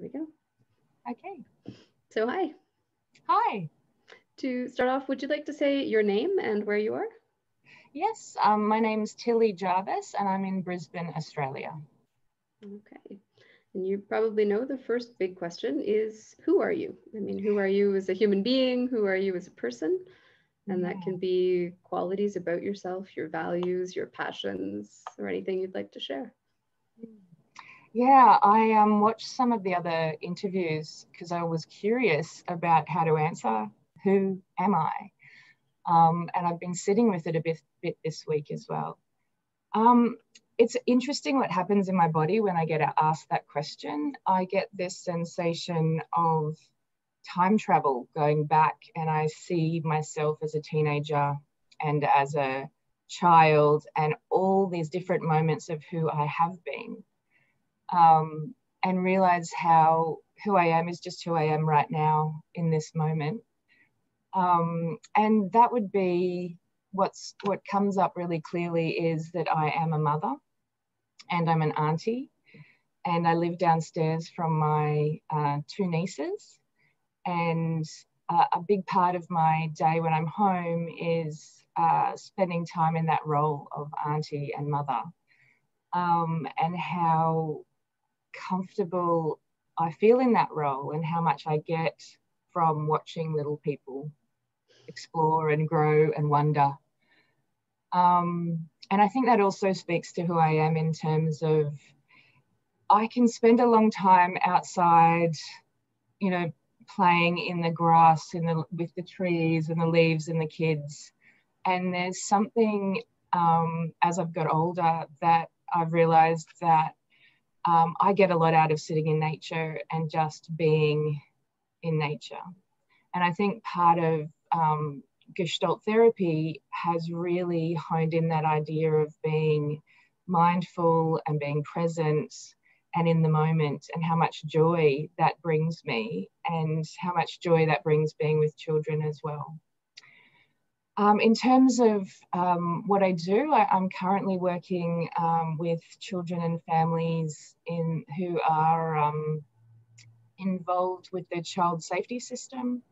Here we go. Okay. So hi. Hi. To start off, would you like to say your name and where you are? Yes, my name's Tilly Jarvis and I'm in Brisbane, Australia. Okay. And you probably know the first big question is, who are you? I mean, who are you as a human being? Who are you as a person? And that can be qualities about yourself, your values, your passions, or anything you'd like to share. Yeah, I watched some of the other interviews because I was curious about how to answer, who am I? And I've been sitting with it a bit this week as well. It's interesting what happens in my body when I get asked that question. I get this sensation of time travel going back, and I see myself as a teenager and as a child and all these different moments of who I have been. And realize how who I am is just who I am right now in this moment. And that would be what comes up really clearly is that I am a mother and I'm an auntie, and I live downstairs from my two nieces. And a big part of my day when I'm home is spending time in that role of auntie and mother, and how comfortable I feel in that role and how much I get from watching little people explore and grow and wonder. And I think that also speaks to who I am in terms of I can spend a long time outside, you know, playing in the grass with the trees and the leaves and the kids. And there's something as I've got older that I've realized that I get a lot out of sitting in nature and just being in nature. And I think part of Gestalt therapy has really honed in that idea of being mindful and being present and in the moment, and how much joy that brings me and how much joy that brings being with children as well. In terms of what I do, I'm currently working with children and families who are involved with the child safety system.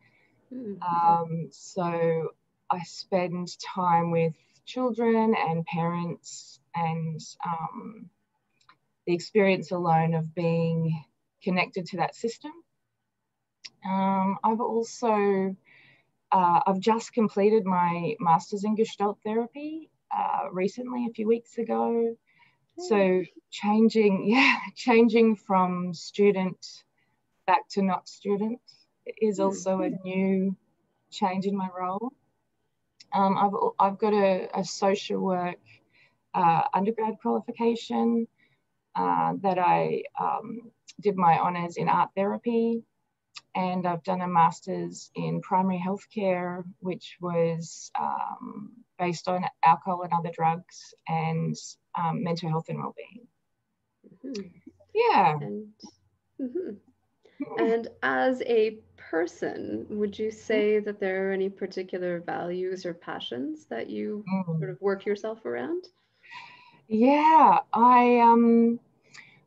So I spend time with children and parents, and the experience alone of being connected to that system. I've also I've just completed my master's in Gestalt therapy recently, a few weeks ago. So changing from student back to not student is also a new change in my role. I've got a social work undergrad qualification that I did my honours in art therapy. And I've done a master's in primary healthcare, which was based on alcohol and other drugs and mental health and wellbeing. Yeah. And as a person, would you say that there are any particular values or passions that you sort of work yourself around? Yeah, I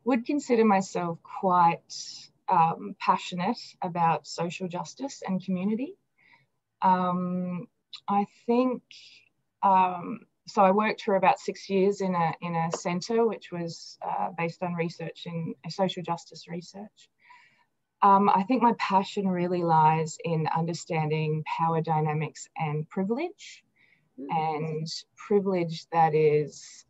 would consider myself quite passionate about social justice and community. I think so. I worked for about 6 years in a centre which was based on research in social justice research. I think my passion really lies in understanding power dynamics and privilege, and privilege that is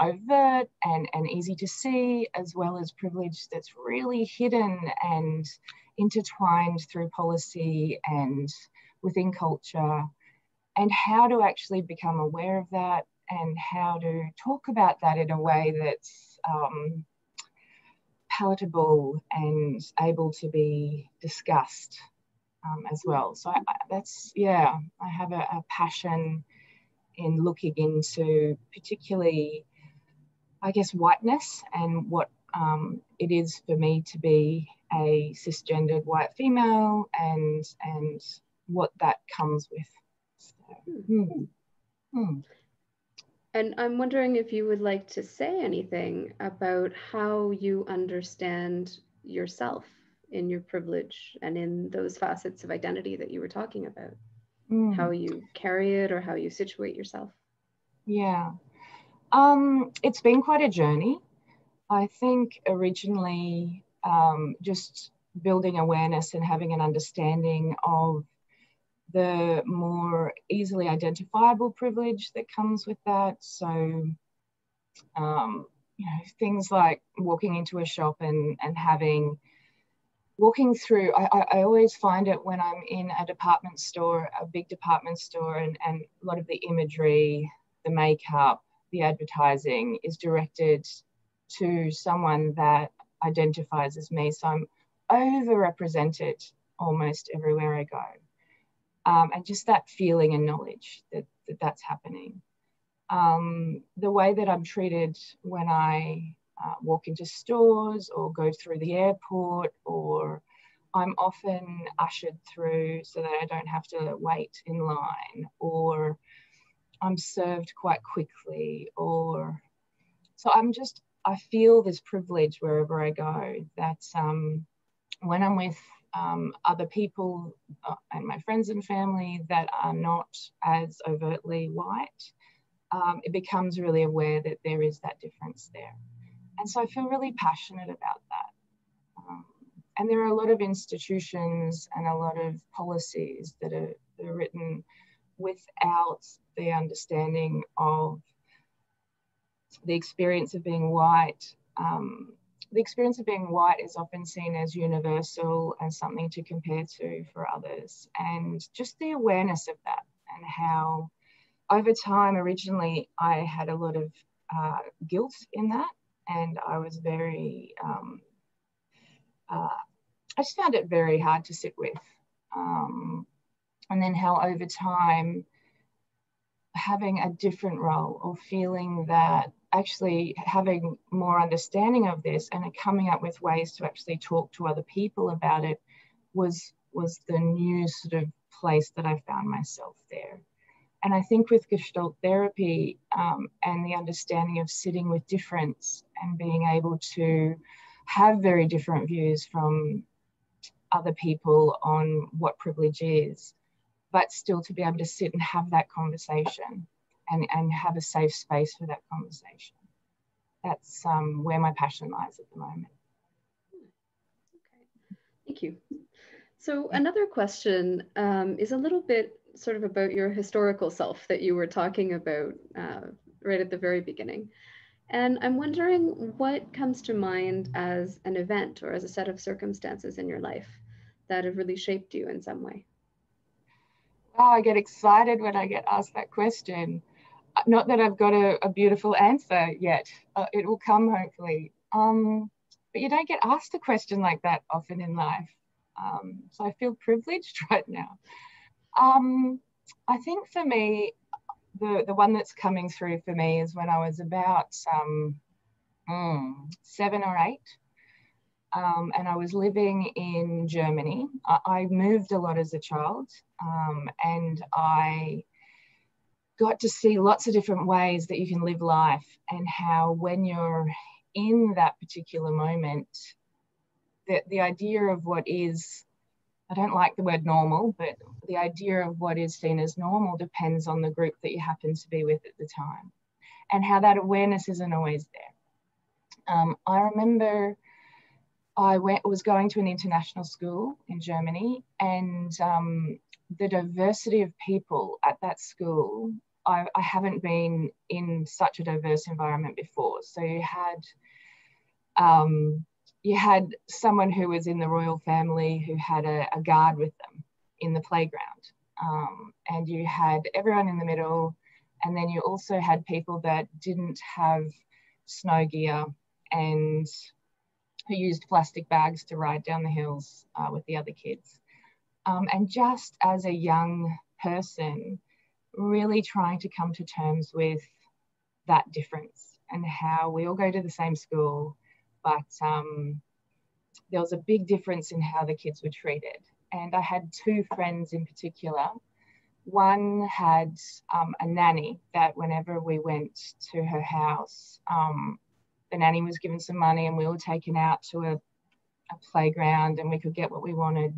overt and easy to see, as well as privilege that's really hidden and intertwined through policy and within culture, and how to actually become aware of that and how to talk about that in a way that's palatable and able to be discussed as well. So I have a passion in looking into particularly, I guess, whiteness and what it is for me to be a cisgendered white female and what that comes with. So, And I'm wondering if you would like to say anything about how you understand yourself in your privilege and in those facets of identity that you were talking about? How you carry it or how you situate yourself? Yeah. It's been quite a journey. I think originally just building awareness and having an understanding of the more easily identifiable privilege that comes with that. So, things like walking into a shop and walking through, I always find it when I'm in a department store, a big department store, and a lot of the imagery, the makeup, the advertising is directed to someone that identifies as me. So I'm overrepresented almost everywhere I go. And just that feeling and knowledge that that's happening. The way that I'm treated when I walk into stores or go through the airport, or I'm often ushered through so that I don't have to wait in line, or I'm served quite quickly, or so I feel this privilege wherever I go, that when I'm with other people and my friends and family that are not as overtly white, it becomes really aware that there is that difference there. And so I feel really passionate about that. And there are a lot of institutions and a lot of policies that are written without the understanding of the experience of being white. The experience of being white is often seen as universal and something to compare to for others. And just the awareness of that, and how over time, originally, I had a lot of guilt in that. And I was very, I just found it very hard to sit with. And then how over time, having a different role, or feeling that actually having more understanding of this and coming up with ways to actually talk to other people about it was the new sort of place that I found myself there. And I think with Gestalt therapy and the understanding of sitting with difference and being able to have very different views from other people on what privilege is, but still to be able to sit and have that conversation and have a safe space for that conversation. That's where my passion lies at the moment. Okay, thank you. So another question is a little bit sort of about your historical self that you were talking about right at the very beginning. And I'm wondering what comes to mind as an event or as a set of circumstances in your life that have really shaped you in some way. Oh, I get excited when I get asked that question. Not that I've got a beautiful answer yet. It will come hopefully. But you don't get asked a question like that often in life. So I feel privileged right now. I think for me, the one that's coming through for me is when I was about 7 or 8. And I was living in Germany. I moved a lot as a child, and I got to see lots of different ways that you can live life, and how when you're in that particular moment, the idea of what is, I don't like the word normal, but the idea of what is seen as normal depends on the group that you happen to be with at the time, and how that awareness isn't always there. I remember I was going to an international school in Germany, and the diversity of people at that school, I haven't been in such a diverse environment before. So you had someone who was in the royal family who had a guard with them in the playground, and you had everyone in the middle, and then you also had people that didn't have snow gear and who used plastic bags to ride down the hills with the other kids. And just as a young person, really trying to come to terms with that difference, and how we all go to the same school, but there was a big difference in how the kids were treated. And I had 2 friends in particular. One had a nanny that whenever we went to her house, the nanny was given some money and we were taken out to a playground and we could get what we wanted.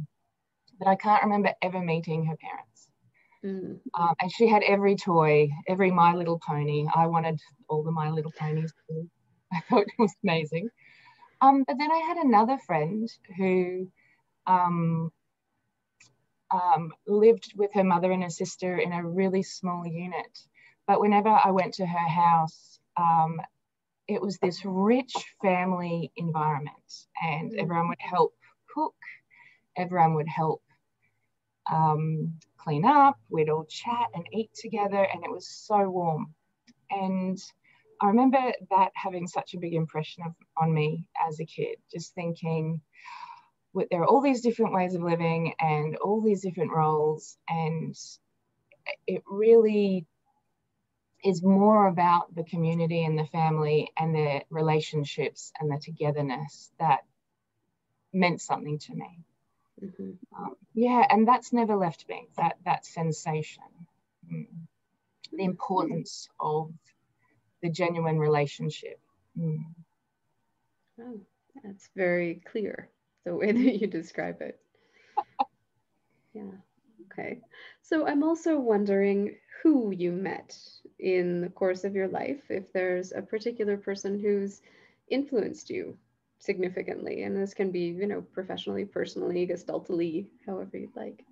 But I can't remember ever meeting her parents. And she had every toy, every My Little Pony. I wanted all the My Little Ponies too. I thought it was amazing. But then I had another friend who lived with her mother and her sister in a really small unit. But whenever I went to her house, it was this rich family environment, and everyone would help cook, everyone would help clean up, we'd all chat and eat together, and it was so warm. And I remember that having such a big impression on me as a kid, just thinking, there are all these different ways of living and all these different roles, and it really is more about the community and the family and the relationships and the togetherness that meant something to me. Yeah, and that's never left me, that sensation. The importance of the genuine relationship. Oh, that's very clear, the way that you describe it. Yeah, okay. So I'm also wondering who you met in the course of your life, if there's a particular person who's influenced you significantly. And this can be, you know, professionally, personally, gestaltally, however you'd like.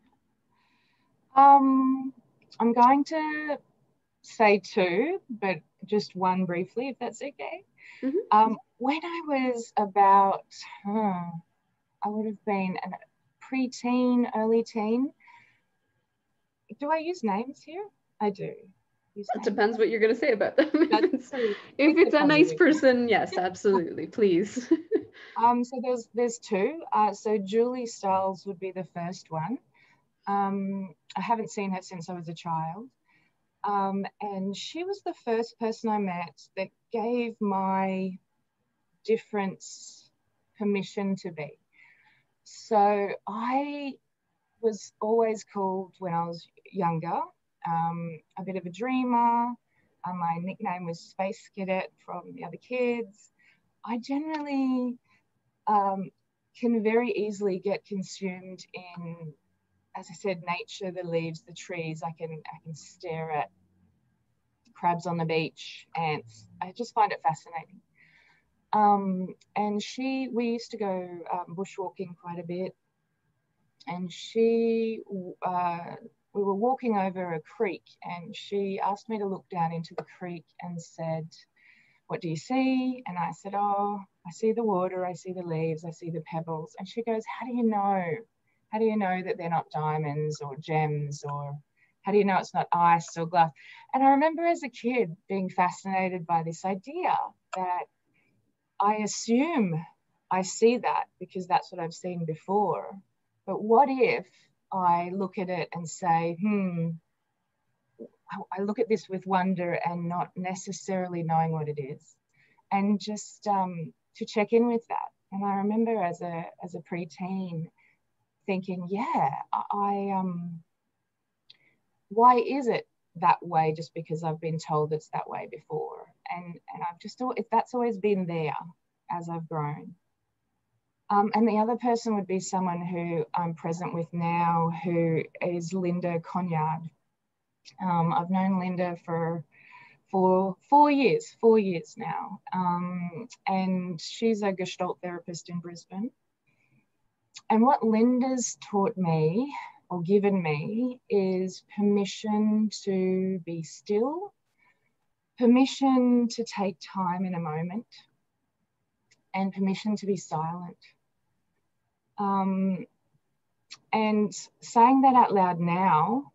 I'm going to say two, but just one briefly, if that's okay. When I was about, I would have been a pre-teen, early teen. Do I use names here? I do. It depends what you're going to say about them. If it's a nice person, yes, absolutely, please. So there's two. So Julie Stiles would be the first one. I haven't seen her since I was a child. And she was the first person I met that gave my difference permission to be. So I was always called, when I was younger, a bit of a dreamer. My nickname was Space Cadet from the other kids. I generally can very easily get consumed in, as I said, nature, the leaves, the trees. I can stare at crabs on the beach, ants. I just find it fascinating. And we used to go bushwalking quite a bit. And we were walking over a creek, and she asked me to look down into the creek and said, "What do you see?" And I said, "Oh, I see the water, I see the leaves, I see the pebbles." And she goes, "How do you know? How do you know that they're not diamonds or gems, or how do you know it's not ice or glass?" And I remember as a kid being fascinated by this idea that I assume I see that because that's what I've seen before. But what if I look at it and say, I look at this with wonder and not necessarily knowing what it is, and just to check in with that. And I remember as a preteen thinking, yeah, why is it that way just because I've been told it's that way before? And I've just thought, if that's always been there as I've grown. And the other person would be someone who I'm present with now, who is Linda Conyard. I've known Linda for 4 years now. And she's a Gestalt therapist in Brisbane. And what Linda's taught me or given me is permission to be still, permission to take time in a moment, and permission to be silent. And saying that out loud now,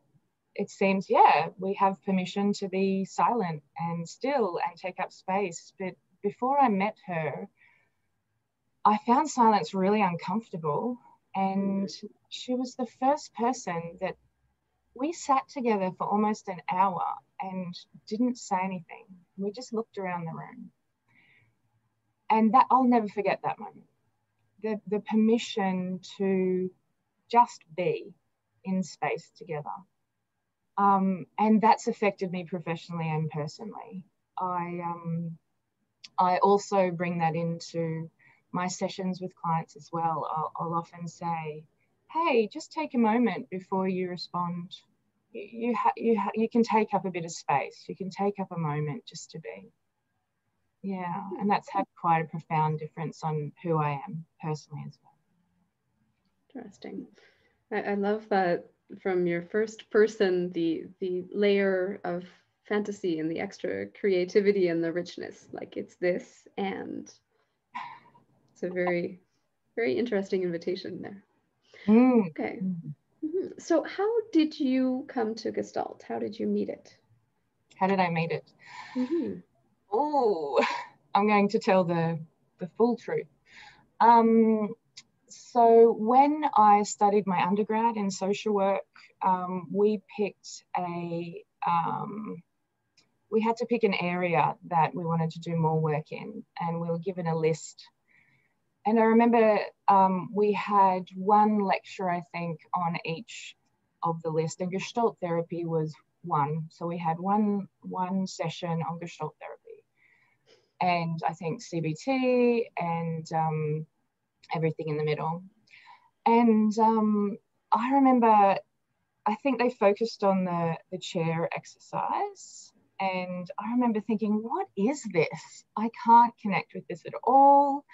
it seems, yeah, we have permission to be silent and still and take up space. But before I met her, I found silence really uncomfortable. And she was the first person that we sat together for almost an hour and didn't say anything. We just looked around the room. And that, I'll never forget that moment. The permission to just be in space together. And that's affected me professionally and personally. I also bring that into my sessions with clients as well, I'll often say, hey, just take a moment before you respond. You can take up a bit of space. You can take up a moment just to be. Yeah, and that's had quite a profound difference on who I am personally as well. Interesting. I love that from your first person, the layer of fantasy and the extra creativity and the richness. Like it's this, and it's a very, very interesting invitation there. Okay. So how did you come to Gestalt? How did you meet it? How did I meet it? Oh, I'm going to tell the full truth. So when I studied my undergrad in social work, we had to pick an area that we wanted to do more work in, and we were given a list. And I remember we had one lecture, I think, on each of the list, and Gestalt therapy was one. So we had one session on Gestalt therapy, and I think CBT and everything in the middle. And I remember, I think they focused on the chair exercise. And I remember thinking, what is this? I can't connect with this at all.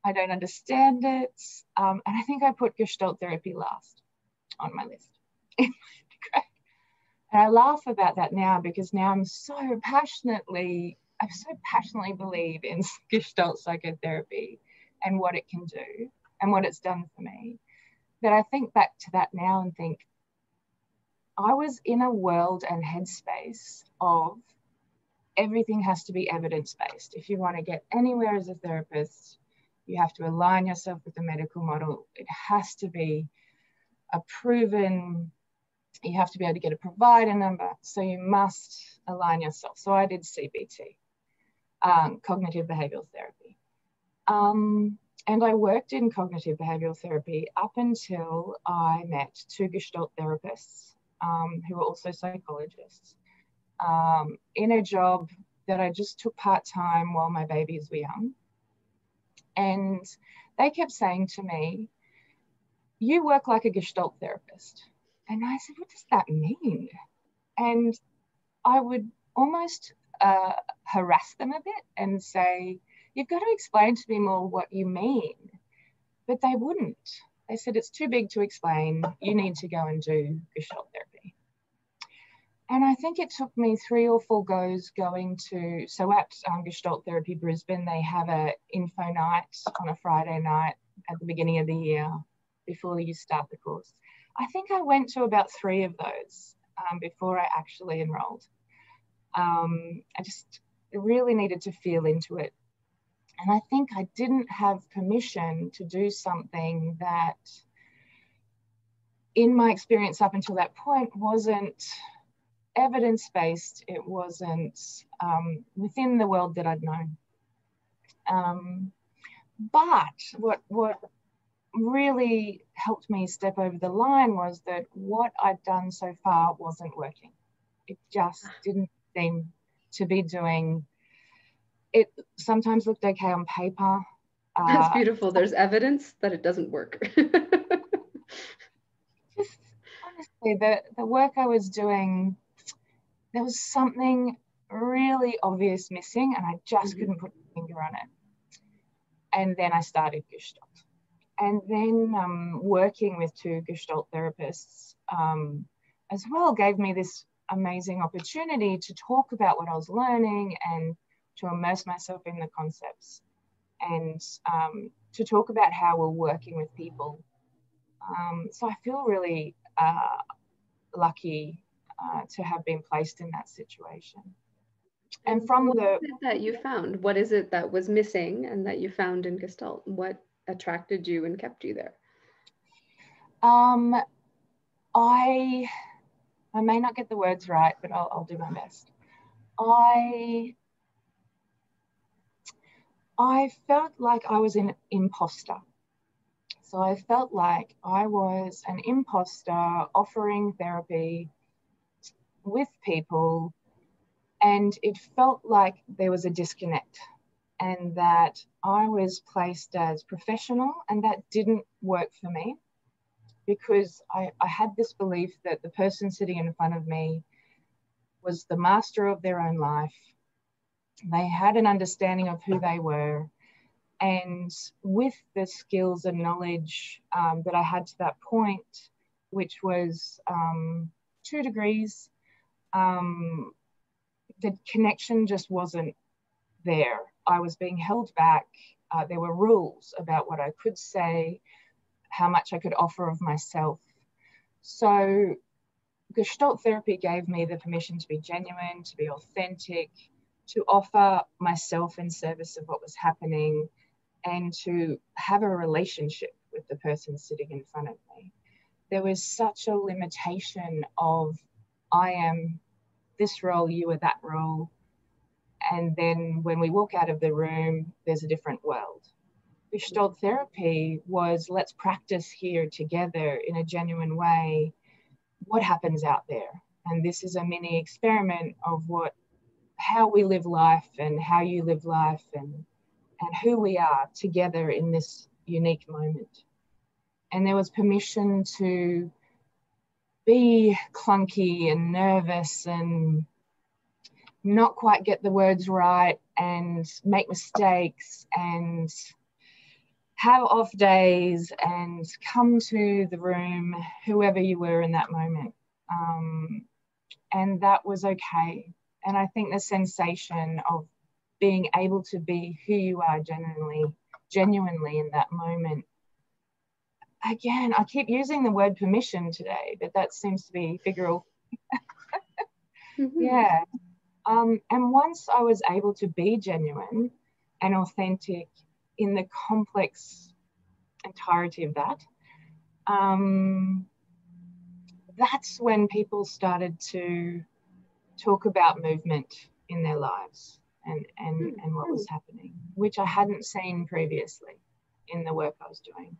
I don't understand it. And I think I put Gestalt therapy last on my list. And I laugh about that now, because now I so passionately believe in Gestalt psychotherapy and what it can do and what it's done for me, that I think back to that now and think, I was in a world and headspace of everything has to be evidence-based. If you want to get anywhere as a therapist, you have to align yourself with the medical model. It has to be a proven, you have to be able to get a provider number. So you must align yourself. So I did CBT, cognitive behavioral therapy. And I worked in cognitive behavioral therapy up until I met two Gestalt therapists who were also psychologists in a job that I just took part-time while my babies were young. And they kept saying to me, you work like a Gestalt therapist. And I said, what does that mean? And I would almost harass them a bit and say, you've got to explain to me more what you mean. But they wouldn't. They said, it's too big to explain. You need to go and do Gestalt therapy. And I think it took me 3 or 4 goes going to, so at Gestalt Therapy Brisbane, they have an info night on a Friday night at the beginning of the year before you start the course. I think I went to about 3 of those before I actually enrolled. I just really needed to feel into it. And I think I didn't have permission to do something that, in my experience up until that point, wasn't evidence-based. It wasn't within the world that I'd known. But what really helped me step over the line was that what I'd done so far wasn't working. It just didn't seem to be doing. It sometimes looked okay on paper. That's beautiful. There's evidence that it doesn't work. Just honestly, the work I was doing, there was something really obvious missing, and I just couldn't put a finger on it. And then I started Gestalt. And then working with 2 Gestalt therapists as well gave me this amazing opportunity to talk about what I was learning and to immerse myself in the concepts and to talk about how we're working with people. So I feel really lucky to have been placed in that situation. And from what is it that you found? What is it that was missing and that you found in Gestalt? What attracted you and kept you there? I may not get the words right, but I'll do my best. I felt like I was an imposter. So I felt like I was an imposter offering therapy with people, and it felt like there was a disconnect. and that I was placed as professional, and that didn't work for me because I had this belief that the person sitting in front of me was the master of their own life. They had an understanding of who they were, and with the skills and knowledge that I had to that point, which was 2 degrees, the connection just wasn't there. I was being held back. There were rules about what I could say, how much I could offer of myself. So Gestalt therapy gave me the permission to be genuine, to be authentic, to offer myself in service of what was happening, and to have a relationship with the person sitting in front of me. There was such a limitation of, I am this role, you are that role. And then when we walk out of the room, there's a different world. Gestalt therapy was, let's practice here together in a genuine way what happens out there. And this is a mini experiment of how we live life and how you live life and who we are together in this unique moment. And there was permission to be clunky and nervous and not quite get the words right and make mistakes and have off days and come to the room, whoever you were in that moment. And that was okay. And I think the sensation of being able to be who you are genuinely in that moment. Again, I keep using the word permission today, but that seems to be figural. Yeah. And once I was able to be genuine and authentic in the complex entirety of that, that's when people started to talk about movement in their lives and what was happening, which I hadn't seen previously in the work I was doing.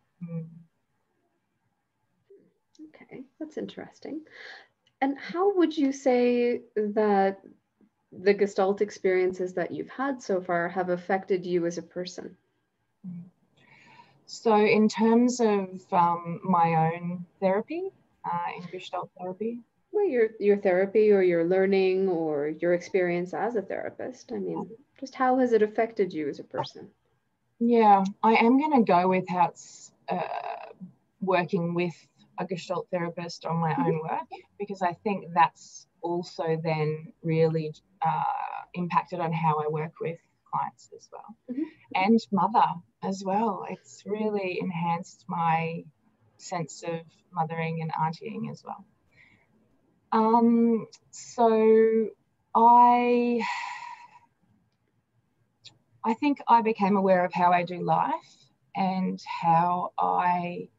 Okay, that's interesting. And how would you say that the Gestalt experiences that you've had so far have affected you as a person? So in terms of my own therapy, in Gestalt therapy? Well, your therapy or your learning or your experience as a therapist. I mean, just how has it affected you as a person? Yeah, I am going to go with how it's working with a Gestalt therapist on my own work, because I think that's also then really impacted on how I work with clients as well. And mother as well. It's really enhanced my sense of mothering and auntying as well. So I think I became aware of how I do life and how I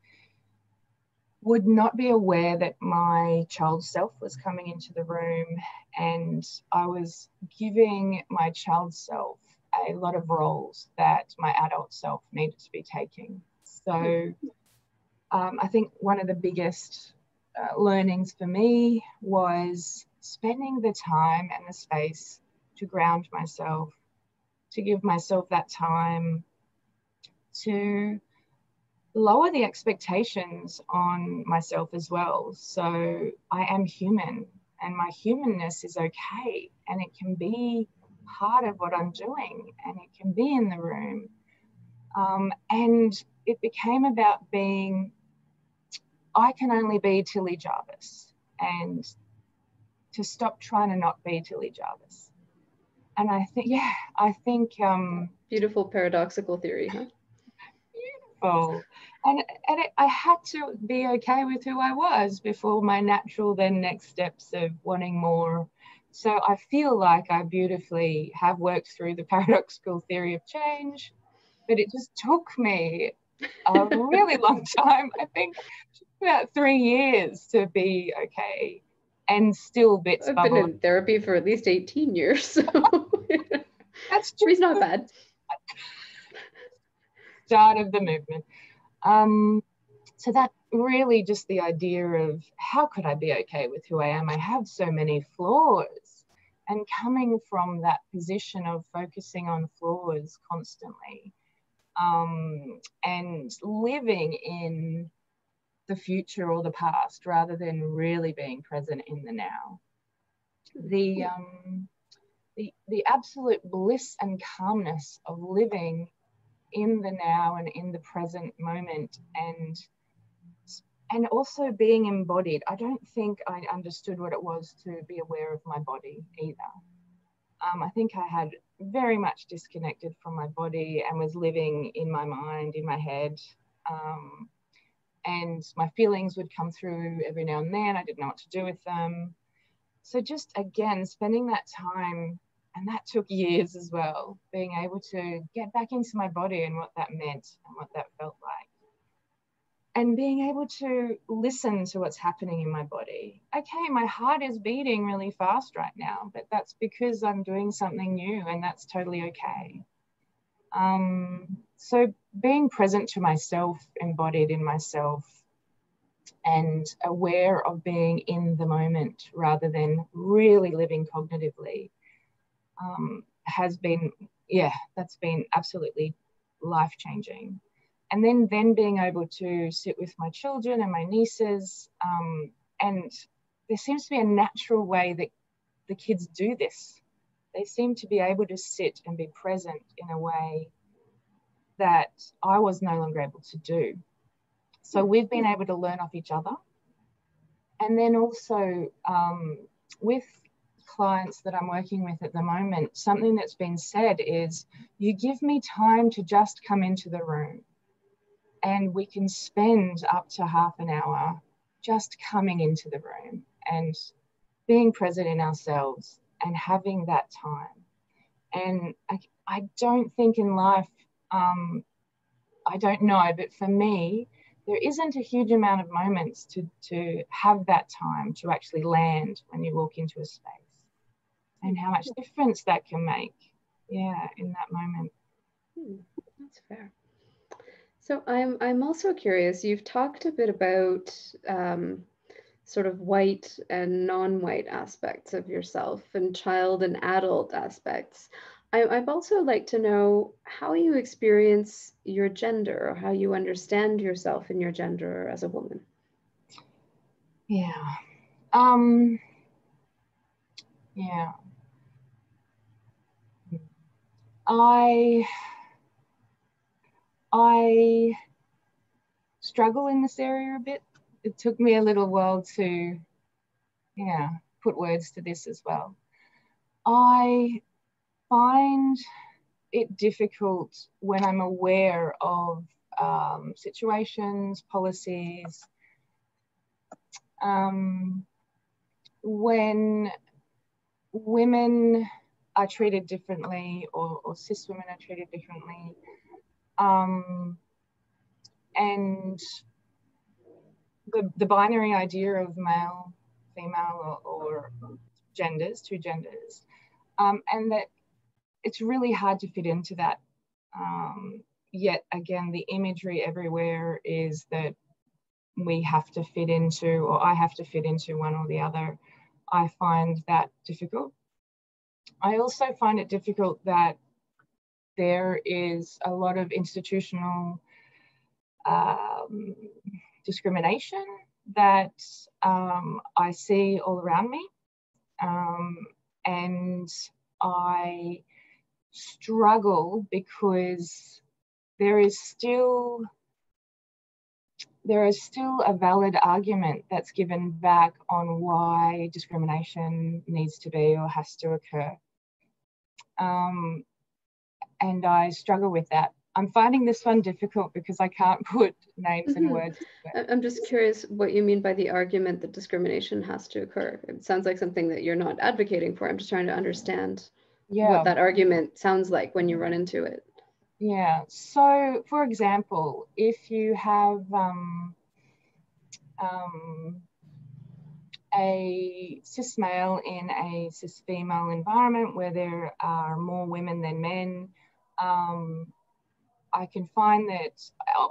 would not be aware that my child self was coming into the room, and I was giving my child self a lot of roles that my adult self needed to be taking. So I think one of the biggest learnings for me was spending the time and the space to ground myself, to give myself that time to lower the expectations on myself as well. So I am human, and my humanness is okay, and it can be part of what I'm doing, and it can be in the room. And it became about being, I can only be Tilly Jarvis, and to stop trying to not be Tilly Jarvis. And I think beautiful paradoxical theory, huh? Beautiful. And I had to be okay with who I was before my natural then next steps of wanting more. So I feel like I beautifully have worked through the paradoxical theory of change, but it just took me a really long time. I think about 3 years to be okay, and still bits I've bubble. been in therapy for at least 18 years, so that's he's not bad. Start of the movement. So that really just the idea of how could I be okay with who I am? I have so many flaws. And coming from that position of focusing on flaws constantly, and living in the future or the past rather than really being present in the now. The absolute bliss and calmness of living in the now and in the present moment, and also being embodied. I don't think I understood what it was to be aware of my body either. I think I had very much disconnected from my body and was living in my mind, in my head. And my feelings would come through every now and then. I didn't know what to do with them. So just, again, spending that time, and that took years as well, being able to get back into my body and what that meant and what that felt like. And being able to listen to what's happening in my body. Okay, my heart is beating really fast right now, but that's because I'm doing something new, and that's totally okay. So being present to myself, embodied in myself, and aware of being in the moment rather than really living cognitively, has been, that's been absolutely life-changing. And then being able to sit with my children and my nieces, and there seems to be a natural way that the kids do this. They seem to be able to sit and be present in a way that I was no longer able to do. So we've been able to learn off each other. And then also with clients that I'm working with at the moment, something that's been said is, you give me time to just come into the room. And we can spend up to half an hour just coming into the room and being present in ourselves and having that time. And I don't think in life, I don't know, but for me, there isn't a huge amount of moments to have that time to actually land when you walk into a space, and how much difference that can make, in that moment. That's fair. So I'm also curious, you've talked a bit about sort of white and non-white aspects of yourself, and child and adult aspects. I'd also like to know how you experience your gender, or how you understand yourself in your gender as a woman. Yeah. I struggle in this area a bit. It took me a little while to, put words to this as well. I find it difficult when I'm aware of situations, policies, when women are treated differently, or cis women are treated differently, and the binary idea of male, female, or genders, two genders, and that it's really hard to fit into that. Yet again, the imagery everywhere is that we have to fit into, or I have to fit into one or the other. I find that difficult. I also find it difficult that there is a lot of institutional discrimination that I see all around me. And I struggle because there is still a valid argument that's given back on why discrimination needs to be or has to occur. And I struggle with that. I'm finding this one difficult because I can't put names and words to it. I'm just curious what you mean by the argument that discrimination has to occur. It sounds like something that you're not advocating for. I'm just trying to understand what that argument sounds like when you run into it. Yeah. So, for example, if you have a cis male in a cis female environment where there are more women than men, I can find that,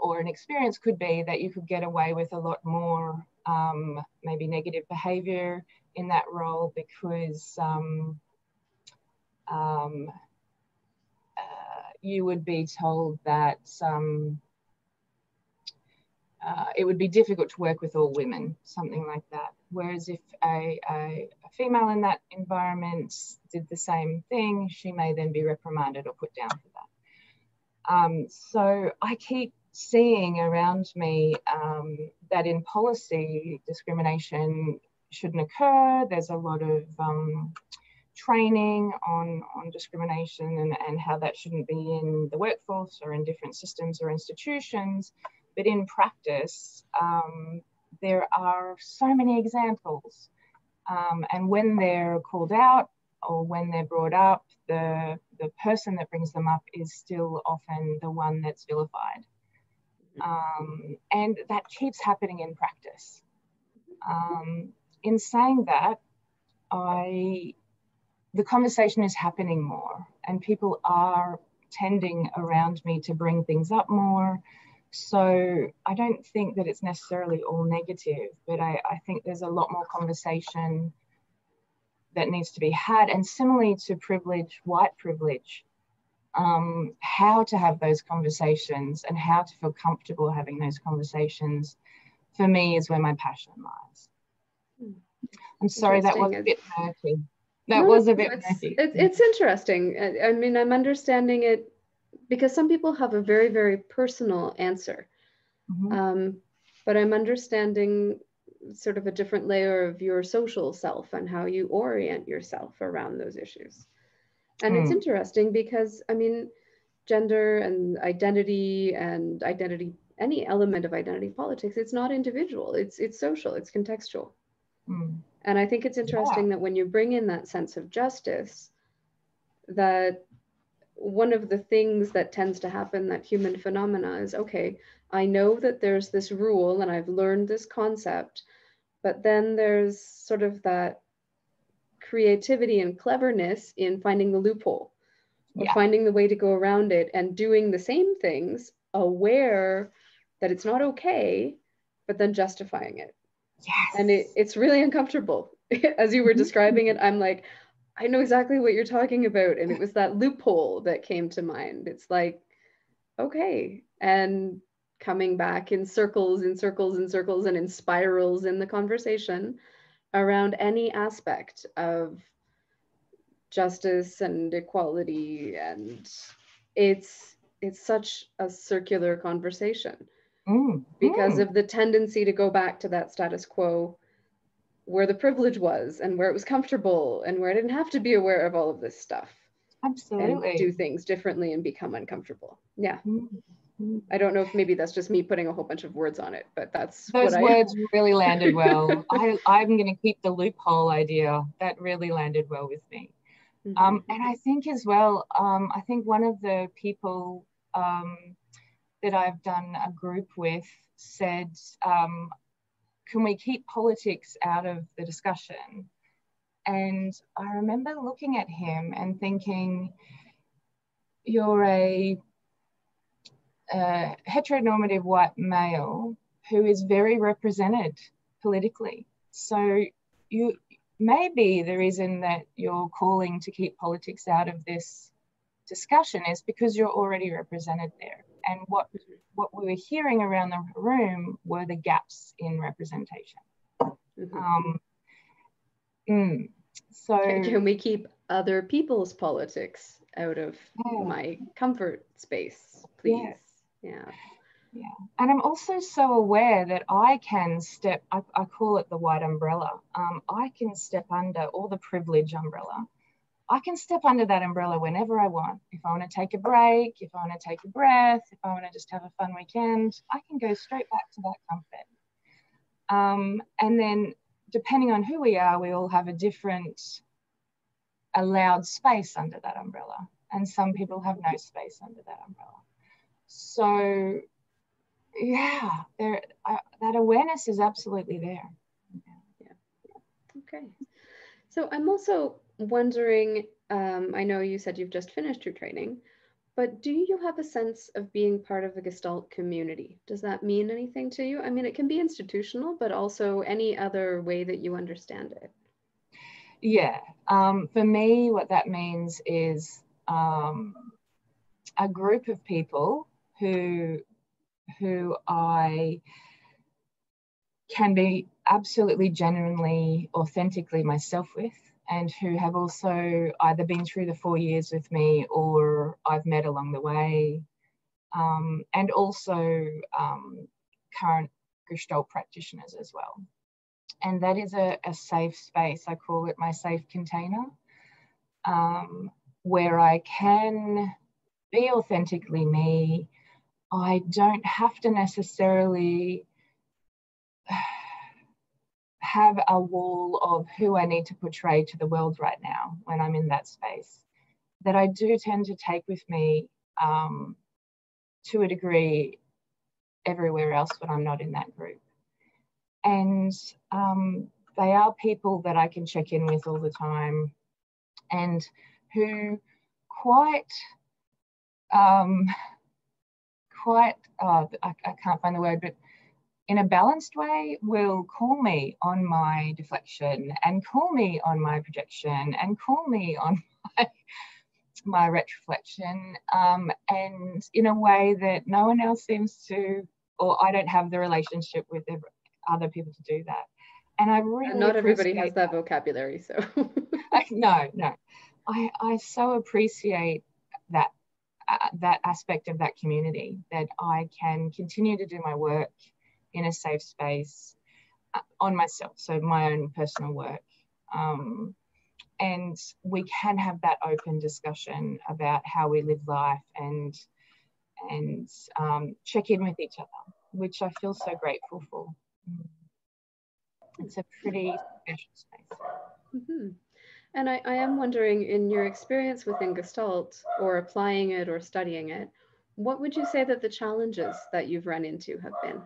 or an experience could be that you could get away with a lot more maybe negative behavior in that role because you would be told that it would be difficult to work with all women, something like that. Whereas if a female in that environment did the same thing, she may then be reprimanded or put down for that. So I keep seeing around me that in policy, discrimination shouldn't occur. There's a lot of training on discrimination and how that shouldn't be in the workforce or in different systems or institutions. But in practice, there are so many examples. And when they're called out or when they're brought up, the person that brings them up is still often the one that's vilified. And that keeps happening in practice. In saying that, the conversation is happening more and people are tending around me to bring things up more. So I don't think that it's necessarily all negative, but I think there's a lot more conversation that needs to be had. And similarly to privilege, white privilege, how to have those conversations and how to feel comfortable having those conversations, for me, is where my passion lies. I'm sorry, that was a bit murky. That was a bit murky. It's interesting. I mean, I'm understanding it because some people have a very, very personal answer. But I'm understanding sort of a different layer of your social self and how you orient yourself around those issues. And it's interesting because, I mean, gender and identity, any element of identity politics, it's not individual, it's social, it's contextual. And I think it's interesting that when you bring in that sense of justice, that one of the things that tends to happen, that human phenomena, is, okay, I know that there's this rule and I've learned this concept, but then there's sort of that creativity and cleverness in finding the loophole or finding the way to go around it and doing the same things, aware that it's not okay, but then justifying it. Yes. And it's really uncomfortable. As you were describing it, I'm like, I know exactly what you're talking about. And it was that loophole that came to mind. It's like, okay. And coming back in circles and circles and circles and in spirals in the conversation around any aspect of justice and equality. And it's such a circular conversation because of the tendency to go back to that status quo where the privilege was and where it was comfortable and where I didn't have to be aware of all of this stuff. Absolutely. And do things differently and become uncomfortable. Yeah. I don't know if maybe that's just me putting a whole bunch of words on it, but that's those words really landed well. I'm going to keep the loophole idea. That really landed well with me. And I think as well, I think one of the people that I've done a group with said, can we keep politics out of the discussion? And I remember looking at him and thinking, you're a heteronormative white male who is very represented politically. So maybe the reason that you're calling to keep politics out of this discussion is because you're already represented there. And what we were hearing around the room were the gaps in representation. So can we keep other people's politics out of my comfort space, please? Yeah. And I'm also so aware that I can step, I call it the white umbrella. I can step under, or the privilege umbrella. I can step under that umbrella whenever I want. If I want to take a break, if I want to take a breath, if I want to just have a fun weekend, I can go straight back to that comfort. And then depending on who we are, we all have a different allowed space under that umbrella. And some people have no space under that umbrella. So yeah, that awareness is absolutely there. Okay. So I'm also wondering, I know you said you've just finished your training, but do you have a sense of being part of the Gestalt community? Does that mean anything to you? I mean, it can be institutional, but also any other way that you understand it. Yeah. For me, what that means is a group of people who I can be absolutely genuinely, authentically myself with, and who have also either been through the 4 years with me or I've met along the way, and also current Gestalt practitioners as well. And that is a safe space. I call it my safe container, where I can be authentically me. I don't have to necessarily have a wall of who I need to portray to the world right now when I'm in that space, that I do tend to take with me to a degree everywhere else when I'm not in that group. And they are people that I can check in with all the time, and who I can't find the word, but in a balanced way will call me on my deflection and call me on my projection and call me on my retroflection, and in a way that no one else seems to, or I don't have the relationship with other people to do that. And I really and not everybody has that vocabulary, so no, I so appreciate that that aspect of that community, that I can continue to do my work in a safe space on myself, so my own personal work, and we can have that open discussion about how we live life and check in with each other, which I feel so grateful for. It's a pretty special space. Mm-hmm. And I am wondering, in your experience within Gestalt, or applying it or studying it, what would you say that the challenges that you've run into have been?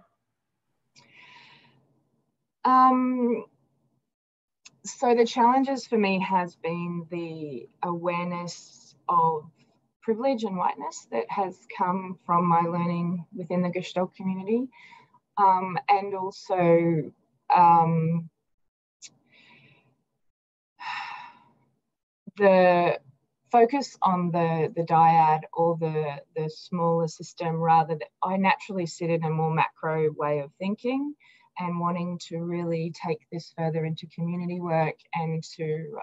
So the challenges for me has been the awareness of privilege and whiteness that has come from my learning within the Gestalt community, and also the focus on the dyad, or the smaller system, rather than I naturally sit in a more macro way of thinking, and wanting to really take this further into community work and to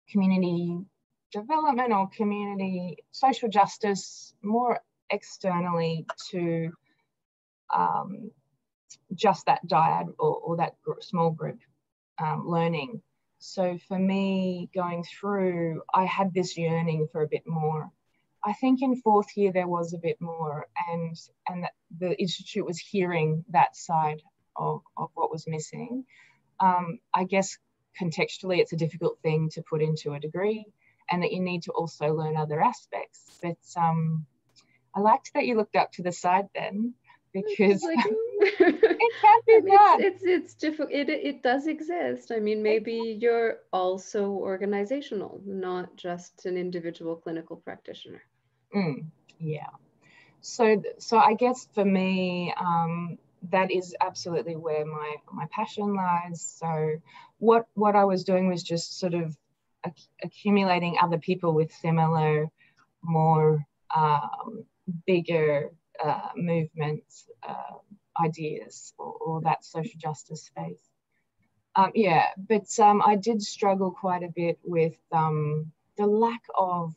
community development or community social justice, more externally to just that dyad or that small group learning. So for me, going through, I had this yearning for a bit more. I think in 4th year there was a bit more, and the Institute was hearing that side of what was missing. I guess contextually it's a difficult thing to put into a degree, and that you need to also learn other aspects. But I liked that you looked up to the side then, because like, it can be bad. It's difficult. It does exist. I mean, maybe you're also organizational, not just an individual clinical practitioner. Yeah. So I guess for me, that is absolutely where my passion lies. So what I was doing was just sort of accumulating other people with similar, more bigger movements, ideas, or that social justice space. Yeah, but I did struggle quite a bit with the lack of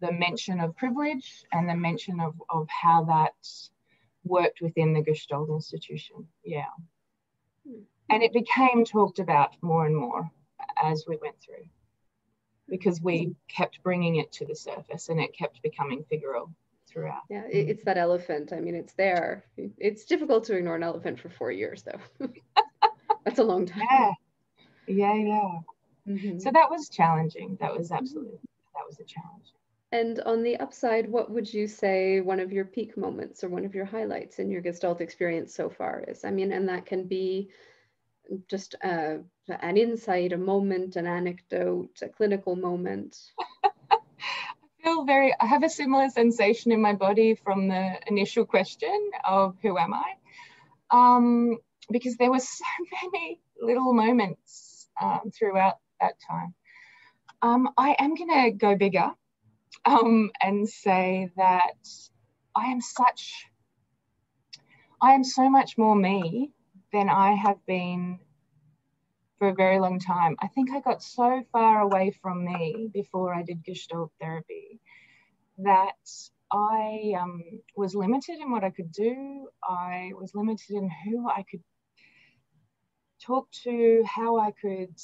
the mention of privilege and the mention of how that worked within the Gestalt institution. Yeah. And it became talked about more and more as we went through, because we kept bringing it to the surface and it kept becoming figural throughout. Yeah, it's that elephant. I mean, it's there. It's difficult to ignore an elephant for 4 years, though. That's a long time. Yeah. Mm-hmm. So that was challenging. That was absolutely, that was a challenge. And on the upside, what would you say one of your peak moments or one of your highlights in your Gestalt experience so far is? I mean, and that can be just an insight, a moment, an anecdote, a clinical moment. I have a similar sensation in my body from the initial question of who am I? because there were so many little moments throughout that time. I am going to go bigger and say that I am so much more me than I have been for a very long time. I think I got so far away from me before I did Gestalt therapy that I was limited in what I could do. I was limited in who I could talk to, how I could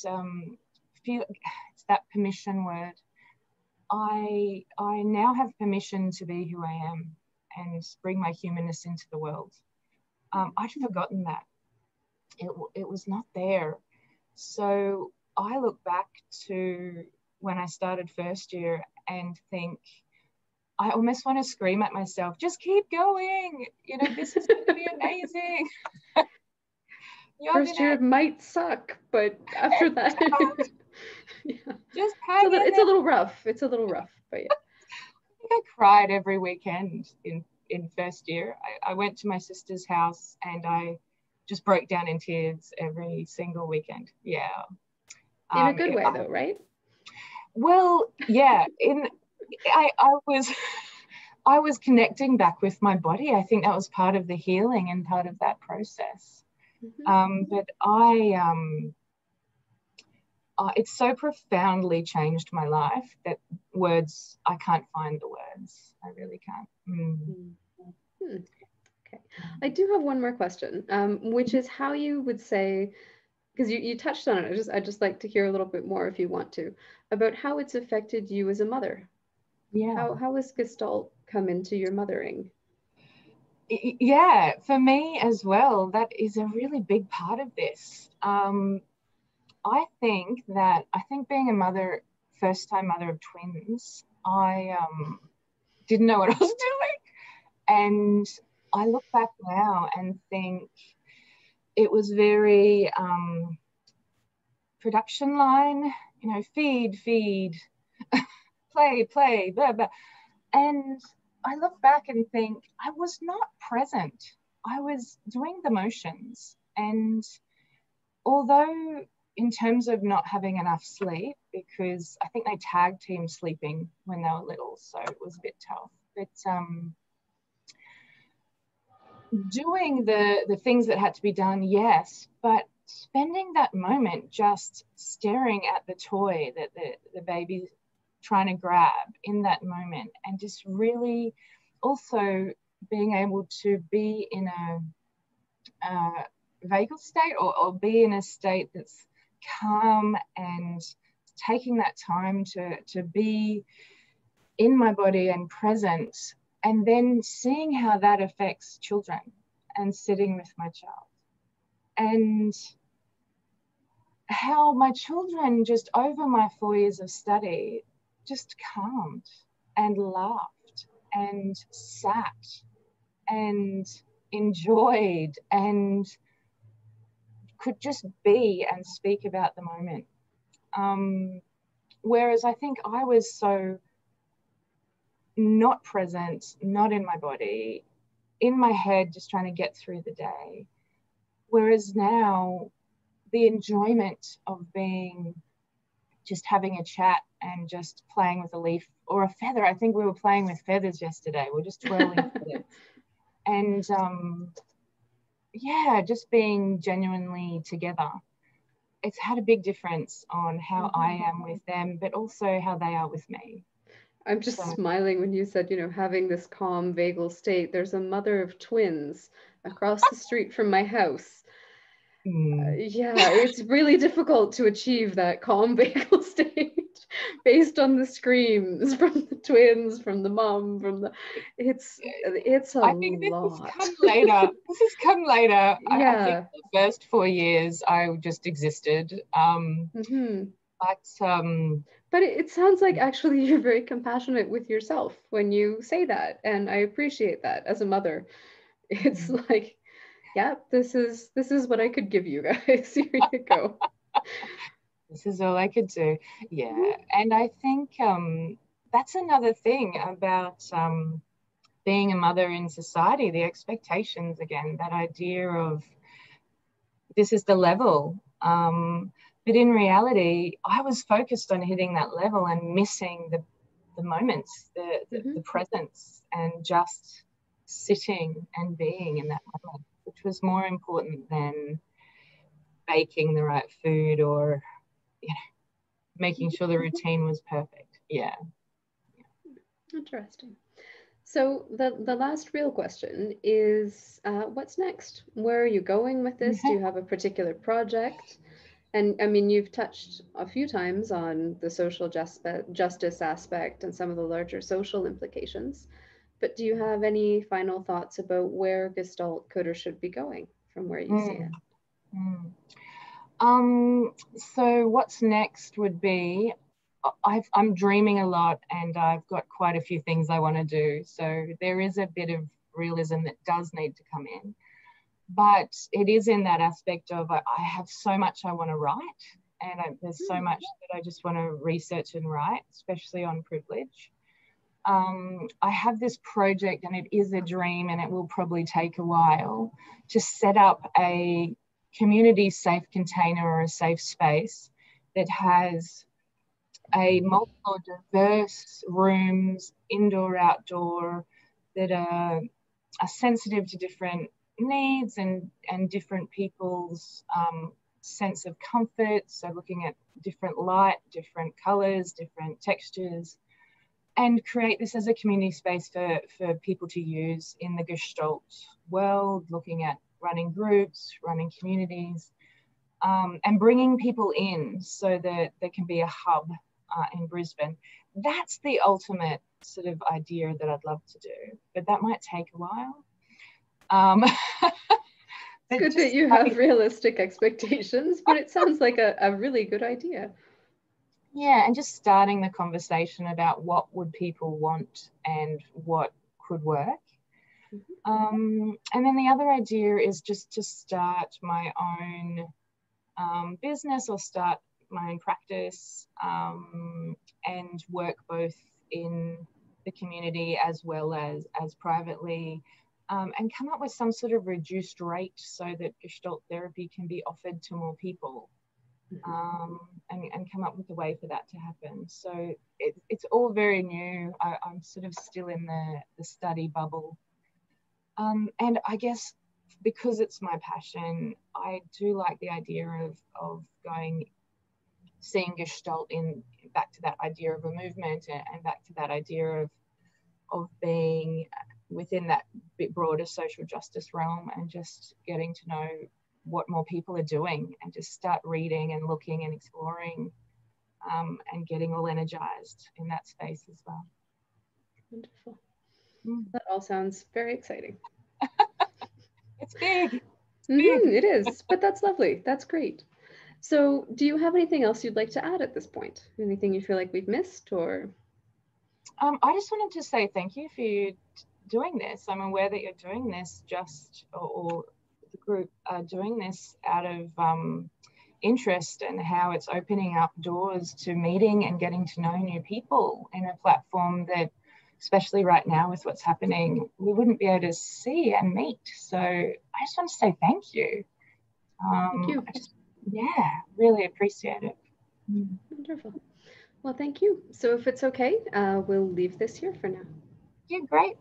feel. It's that permission word. I now have permission to be who I am and bring my humanness into the world. I'd forgotten that. It was not there. So I look back to when I started first year and think, I almost want to scream at myself, just keep going. You know, this is going to be amazing. First year might suck, but after that, yeah. Just hang in there. It's a little rough. It's a little rough, but yeah. I think I cried every weekend in first year. I went to my sister's house and I just broke down in tears every single weekend. Yeah. In a good way, though, right? Well, yeah. I was connecting back with my body. I think that was part of the healing and part of that process. Mm-hmm. But it's so profoundly changed my life that I can't find the words. I really can't. Okay. I do have one more question, which is how you would say, because you touched on it, I'd just like to hear a little bit more if you want to, about how it's affected you as a mother. Yeah. How has Gestalt come into your mothering? Yeah, for me as well, that is a really big part of this. I think being a mother, first-time mother of twins, I didn't know what I was doing. And I look back now and think it was very production line, you know, feed, play, blah, blah. And I look back and think I was not present. I was doing the motions. And although in terms of not having enough sleep, because I think they tag team sleeping when they were little, so it was a bit tough. But doing the things that had to be done, yes, but spending that moment just staring at the toy that the baby's trying to grab in that moment, and just really also being able to be in a vagal state or be in a state that's calm and taking that time to be in my body and present, and then seeing how that affects children and sitting with my child, and how my children just over my 4 years of study just calmed and laughed and sat and enjoyed and could just be and speak about the moment. Whereas I think I was so not present, not in my body, in my head, just trying to get through the day. Whereas now, the enjoyment of just having a chat and just playing with a leaf or a feather. I think we were playing with feathers yesterday. We're just twirling feathers. And yeah, just being genuinely together. It's had a big difference on how I am with them, but also how they are with me. I'm just smiling when you said, you know, having this calm, vagal state. There's a mother of twins across the street from my house. Yeah, it's really difficult to achieve that calm, vagal state based on the screams from the twins, from the mom, from the. It's a lot. I think this has come later. Yeah. I think the first 4 years I just existed. But it sounds like actually you're very compassionate with yourself when you say that, and I appreciate that as a mother. It's like, yeah, this is what I could give you guys. Here you go. This is all I could do. Yeah. And I think that's another thing about being a mother in society, the expectations again, that idea of this is the level. But in reality, I was focused on hitting that level and missing the moments, the presence, and just sitting and being in that moment, which was more important than baking the right food or, you know, making sure the routine was perfect. Yeah. Interesting. So the last real question is, what's next? Where are you going with this? Do you have a particular project? And I mean, you've touched a few times on the social justice aspect and some of the larger social implications, but do you have any final thoughts about where Gestalt could or should be going from where you see it? So what's next would be, I'm dreaming a lot and I've got quite a few things I want to do. So there is a bit of realism that does need to come in. But it is in that aspect of I have so much I want to write, and there's so much that I just want to research and write, especially on privilege. I have this project, and it is a dream, and it will probably take a while to set up a community safe container or a safe space that has a multiple diverse rooms, indoor, outdoor, that are sensitive to different needs and different people's sense of comfort. So looking at different light, different colors, different textures, and create this as a community space for people to use in the Gestalt world, looking at running groups, running communities, and bringing people in so that there can be a hub in Brisbane. That's the ultimate sort of idea that I'd love to do, but that might take a while. It's good that you have realistic expectations, but it sounds like a really good idea. Yeah, and just starting the conversation about what would people want and what could work. And then the other idea is just to start my own business or start my own practice and work both in the community as well as privately, and come up with some sort of reduced rate so that Gestalt therapy can be offered to more people, and come up with a way for that to happen. So it's all very new. I'm sort of still in the study bubble. And I guess because it's my passion, I do like the idea of seeing Gestalt back to that idea of a movement and back to that idea of being within that bit broader social justice realm, and just getting to know what more people are doing and just start reading and looking and exploring, and getting all energized in that space as well. Wonderful. That all sounds very exciting. It's big. It is, but that's lovely. That's great. So do you have anything else you'd like to add at this point? Anything you feel like we've missed, or? I just wanted to say thank you for you doing this. I'm aware that you're doing this or the group are doing this out of interest, and how it's opening up doors to meeting and getting to know new people in a platform that, especially right now with what's happening, we wouldn't be able to see and meet. So I just want to say thank you. Thank you. Really appreciate it. Wonderful. Well, thank you. So if it's okay, we'll leave this here for now. Yeah, great.